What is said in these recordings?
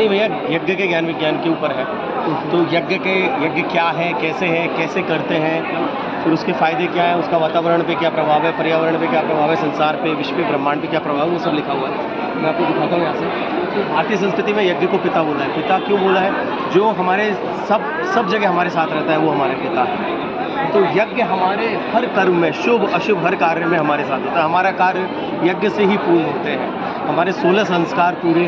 कहानी भैया यज्ञ के ज्ञान विज्ञान के ऊपर है। तो यज्ञ क्या है, कैसे करते हैं, फिर उसके फ़ायदे क्या हैं, उसका वातावरण पे क्या प्रभाव है, पर्यावरण पे क्या प्रभाव है, संसार पे, विश्व पे, ब्रह्मांड पे क्या प्रभाव है, वो सब लिखा हुआ है। मैं आपको दिखाता हूँ यहाँ से। तो भारतीय संस्कृति में यज्ञ को पिता बोला है। पिता क्यों बोला है? जो हमारे सब जगह हमारे साथ रहता है वो हमारे पिता है। तो यज्ञ हमारे हर कर्म में, शुभ अशुभ हर कार्य में हमारे साथ होता है। हमारा कार्य यज्ञ से ही पूर्ण होते हैं। हमारे 16 संस्कार पूरे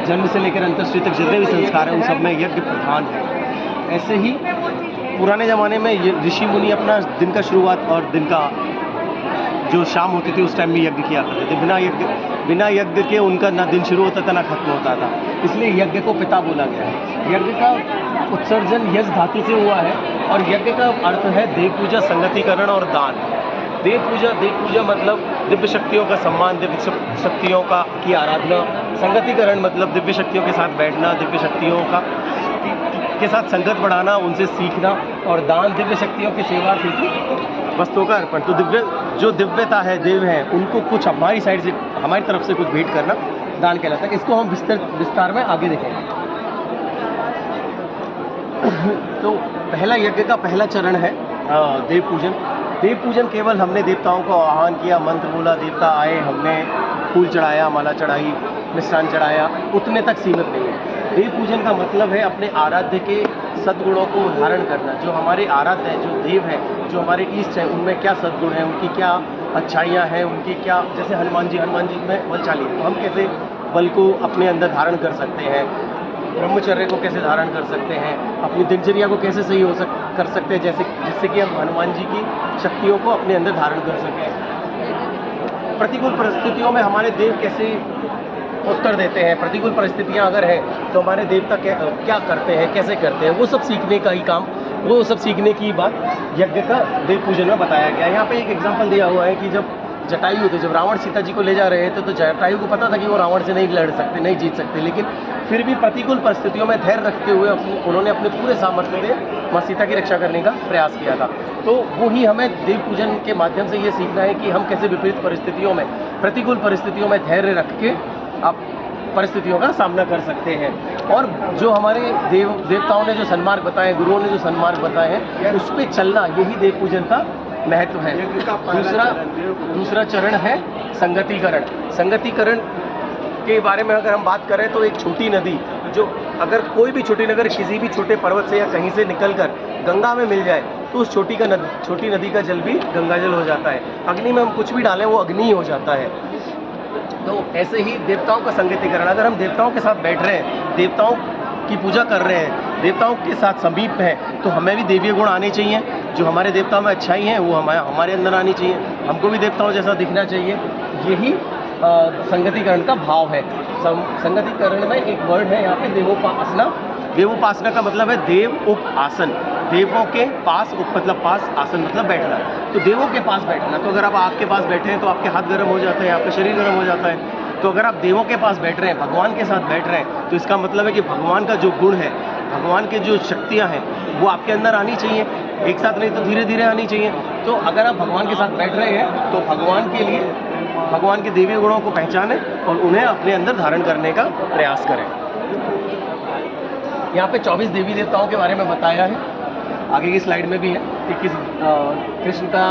जन्म से लेकर अंत्येष्टि तक जितने भी संस्कार हैं उन सब में यज्ञ प्रधान है। ऐसे ही पुराने ज़माने में ये ऋषि मुनि अपना दिन का शुरुआत और दिन का जो शाम होती थी उस टाइम भी यज्ञ किया करते थे। बिना यज्ञ के उनका ना दिन शुरू होता था ना खत्म होता था। इसलिए यज्ञ को पिता बोला गया है। यज्ञ का उत्सर्जन यज्ञ धातु से हुआ है और यज्ञ का अर्थ है देव पूजा, संगतिकरण और दान। देव पूजा मतलब दिव्य शक्तियों का सम्मान, दिव्य शक्तियों की आराधना। संगतिकरण मतलब दिव्य शक्तियों के साथ बैठना, दिव्य शक्तियों के साथ संगत बढ़ाना, उनसे सीखना। और दान दिव्य शक्तियों की सेवा की वस्तुओं का अर्पण। तो जो दिव्यता है, देव हैं, उनको कुछ हमारी साइड से, हमारी तरफ से कुछ भेंट करना दान कहलाता है। इसको हम विस्तार में आगे देखेंगे। तो पहला यज्ञ का पहला चरण है देव पूजन। देव पूजन केवल हमने देवताओं को आह्वान किया, मंत्र बोला, देवता आए, हमने फूल चढ़ाया, माला चढ़ाई, मिष्ठान चढ़ाया, उतने तक सीमित नहीं है। देव पूजन का मतलब है अपने आराध्य के सद्गुणों को धारण करना। जो हमारे आराध्य हैं, जो देव हैं, जो हमारे ईष्ट हैं, उनमें क्या सद्गुण हैं, उनकी क्या अच्छाइयाँ हैं, उनकी क्या, जैसे हनुमान जी में बलशाली है, तो हम कैसे बल को अपने अंदर धारण कर सकते हैं, ब्रह्मचर्य को कैसे धारण कर सकते हैं, अपनी दिनचर्या को कैसे सही कर सकते हैं, जिससे कि हम हनुमान जी की शक्तियों को अपने अंदर धारण कर सकें। प्रतिकूल परिस्थितियों में हमारे देव कैसे उत्तर देते हैं, प्रतिकूल परिस्थितियां अगर है तो हमारे देवता क्या करते हैं, कैसे करते हैं, वो सब सीखने का ही काम, वो सब सीखने की बात यज्ञ का देव पूजन में बताया गया। यहाँ पे एक एग्जाम्पल दिया हुआ है कि जब जटायु थे, जब रावण सीता जी को ले जा रहे थे तो जटायु को पता था कि वो रावण से नहीं लड़ सकते, नहीं जीत सकते, लेकिन फिर भी प्रतिकूल परिस्थितियों में धैर्य रखते हुए उन्होंने अपने पूरे सामर्थ्य से माँ सीता की रक्षा करने का प्रयास किया था। तो वो ही हमें देव पूजन के माध्यम से ये सीखना है कि हम कैसे विपरीत परिस्थितियों में, प्रतिकूल परिस्थितियों में धैर्य रख के आप परिस्थितियों का सामना कर सकते हैं। और जो हमारे देवताओं ने जो सन्मार्ग बताए, गुरुओं ने जो सन्मार्ग बताए हैं, उस पर चलना, यही देव पूजन का महत्व है। दूसरा चरण है संगतिकरण। संगतिकरण के बारे में अगर हम बात करें तो एक छोटी नदी, जो अगर कोई भी छोटी नगर किसी भी छोटे पर्वत से या कहीं से निकलकर गंगा में मिल जाए तो उस छोटी नदी का जल भी गंगा जल हो जाता है। अग्नि में हम कुछ भी डालें वो अग्नि हो जाता है। तो ऐसे ही देवताओं का संगतिकरण, अगर हम देवताओं के साथ बैठ रहे हैं, देवताओं की पूजा कर रहे हैं, देवताओं के साथ समीप हैं, तो हमें भी देवीय गुण आने चाहिए। जो हमारे देवताओं में अच्छाई हैं वो हमारे अंदर आनी चाहिए। हमको भी देवताओं जैसा दिखना चाहिए। यही संगतिकरण का भाव है। संगतिकरण में एक वर्ड है यहाँ पे देवोपासना। देवोपासना का मतलब है देव उप आसन। देवों के पास, उप मतलब पास, आसन मतलब बैठना। तो देवों के पास बैठना। तो अगर आप आग के पास बैठे हैं तो आपके हाथ गर्म हो जाते हैं, आपका शरीर गर्म हो जाता है। तो अगर आप देवों के पास बैठ रहे हैं, भगवान के साथ बैठ रहे हैं, तो इसका मतलब है कि भगवान का जो गुण है, भगवान के जो शक्तियाँ हैं वो आपके अंदर आनी चाहिए। एक साथ नहीं तो धीरे धीरे आनी चाहिए। तो अगर आप भगवान के साथ बैठ रहे हैं तो भगवान के लिए, भगवान के देवी गुणों को पहचानें और उन्हें अपने अंदर धारण करने का प्रयास करें। यहाँ पे 24 देवी देवताओं के बारे में बताया है, आगे की स्लाइड में भी है कि कृष्ण का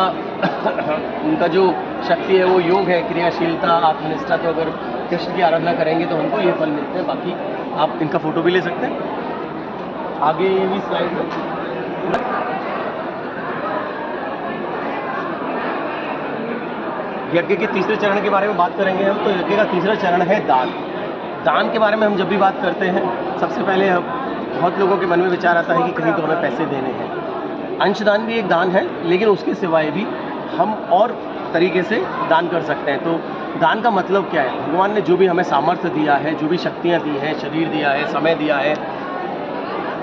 उनका जो शक्ति है वो योग है, क्रियाशीलता, आत्मनिष्ठा। तो अगर कृष्ण की आराधना करेंगे तो हमको ये फल मिलते हैं। बाकी आप इनका फोटो भी ले सकते हैं। आगे भी स्लाइड में यज्ञ के तीसरे चरण के बारे में बात करेंगे हम। तो यज्ञ का तीसरा चरण है दान। दान के बारे में हम जब भी बात करते हैं, सबसे पहले बहुत लोगों के मन में विचार आता है कि कहीं तो हमें पैसे देने हैं। अंशदान भी एक दान है, लेकिन उसके सिवाय भी हम और तरीके से दान कर सकते हैं। तो दान का मतलब क्या है? भगवान ने जो भी हमें सामर्थ्य दिया है, जो भी शक्तियाँ दी हैं, शरीर दिया है, समय दिया है,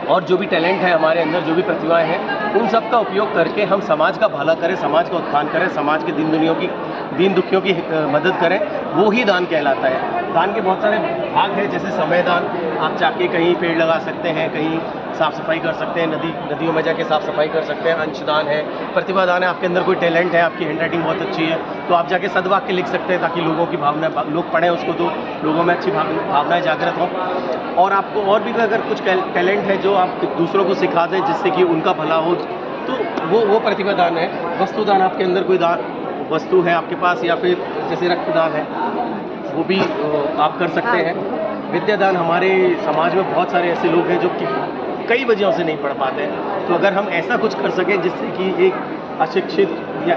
और जो भी टैलेंट है हमारे अंदर, जो भी प्रतिभाएं हैं, उन सब का उपयोग करके हम समाज का भला करें, समाज का उत्थान करें, समाज के दीन दुखियों की मदद करें, वो ही दान कहलाता है। दान के बहुत सारे भाग हैं, जैसे समय दान। आप जाके कहीं पेड़ लगा सकते हैं, कहीं साफ़ सफाई कर सकते हैं, नदियों में जाके साफ़ सफाई कर सकते हैं। अंशदान है, प्रतिभा दान है, आपके अंदर कोई टैलेंट है, आपकी हैंड राइटिंग बहुत अच्छी है, तो आप जाके सद्वाक्य लिख सकते हैं ताकि लोगों की भावना, लोग पढ़ें उसको तो लोगों में अच्छी भावनाएँ जागृत हों। और आपको और भी अगर कुछ टैलेंट है जो आप दूसरों को सिखा दें जिससे कि उनका भला हो, तो वो प्रतिभा दान है। वस्तुदान, आपके अंदर कोई वस्तु है आपके पास, या फिर जैसे रक्तदान है, वो भी आप कर सकते हैं। विद्यादान, हमारे समाज में बहुत सारे ऐसे लोग हैं जो कि कई वजहों से नहीं पढ़ पाते हैं, तो अगर हम ऐसा कुछ कर सकें जिससे कि एक अशिक्षित या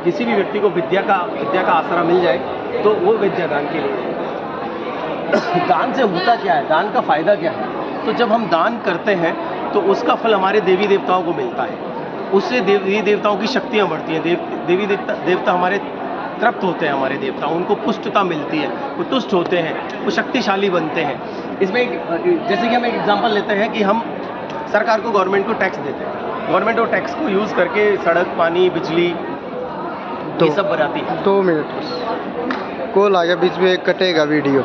किसी भी व्यक्ति को विद्या का आसरा मिल जाए, तो वो विद्यादान के लिए है। दान से होता क्या है, दान का फ़ायदा क्या है? तो जब हम दान करते हैं तो उसका फल हमारे देवी देवताओं को मिलता है, उससे देवी देवताओं की शक्तियाँ बढ़ती हैं, देवी देवता हमारे तृप्त होते हैं, हमारे देवता, उनको पुष्टता मिलती है, वो तुष्ट होते हैं, वो शक्तिशाली बनते हैं। इसमें जैसे कि हम एक एग्जांपल लेते हैं कि हम सरकार को, गवर्नमेंट को टैक्स देते हैं, गवर्नमेंट वो टैक्स को यूज़ करके सड़क, पानी, बिजली ये सब बनाती है। 2 मिनट कॉल आ गया, बीच में कटेगा वीडियो।